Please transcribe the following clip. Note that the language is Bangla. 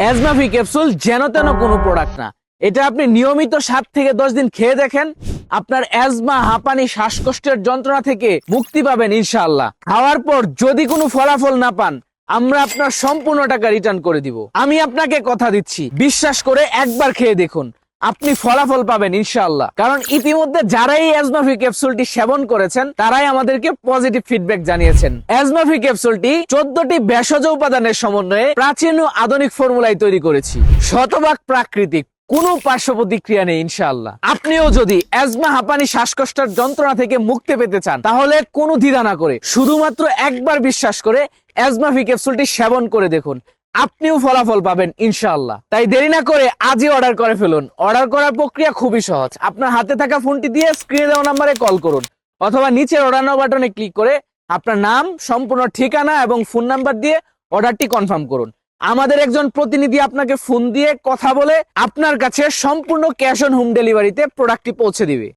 অ্যাজমাফি ক্যাপসুল যেন তেন কোনো প্রোডাক্ট না। এটা আপনি নিয়মিত 7 থেকে 10 দিন খেয়ে দেখেন, আপনার অ্যাজমা, হাঁপানি, শ্বাসকষ্টের যন্ত্রণা থেকে মুক্তি পাবেন ইনশাআল্লাহ। খাওয়ার পর যদি কোনো ফলাফল না পান, আমরা আপনার সম্পূর্ণ টাকা রিটার্ন করে দিব। আমি আপনাকে কথা দিচ্ছি, বিশ্বাস করে একবার খেয়ে দেখুন, আপনি ফলাফল পাবেন ইনশাআল্লাহ। কারণ ইতিমধ্যে যারাই অ্যাজমাফি ক্যাপসুলটি সেবন করেছেন তারাই আমাদেরকে পজিটিভ ফিডব্যাক জানিয়েছেন। অ্যাজমাফি ক্যাপসুলটি 14টি ভেষজ উপাদানের সমন্বয়ে প্রাচীন ও আধুনিক ফর্মুলায় তৈরি করেছি, শতভাগ প্রাকৃতিক, কোনো পার্শ্ব প্রতিক্রিয়া নেই ইনশাআল্লাহ। আপনিও যদি অ্যাজমা, হাঁপানি, শ্বাসকষ্টের যন্ত্রণা থেকে মুক্তি পেতে চান তাহলে কোনো দ্বিধা না করে শুধুমাত্র একবার বিশ্বাস করে অ্যাজমাফি ক্যাপসুলটি সেবন করে দেখুন, আপনিও ফলাফল পাবেন ইনশাআল্লাহ। তাই দেরি না করে আজই অর্ডার করে ফেলুন। অর্ডার করার প্রক্রিয়া খুবই সহজ। আপনার হাতে থাকা ফোনটি দিয়ে স্ক্রিনে দেওয়া নম্বরে কল করুন অথবা নিচের অর্ডার নাও বাটনে ক্লিক করে আপনার নাম, সম্পূর্ণ ঠিকানা এবং ফোন নাম্বার দিয়ে অর্ডারটি কনফার্ম করুন। আমাদের একজন প্রতিনিধি আপনাকে ফোন দিয়ে কথা বলে আপনার কাছে সম্পূর্ণ ক্যাশ অন হোম ডেলিভারিতে প্রোডাক্টটি পৌঁছে দিবে।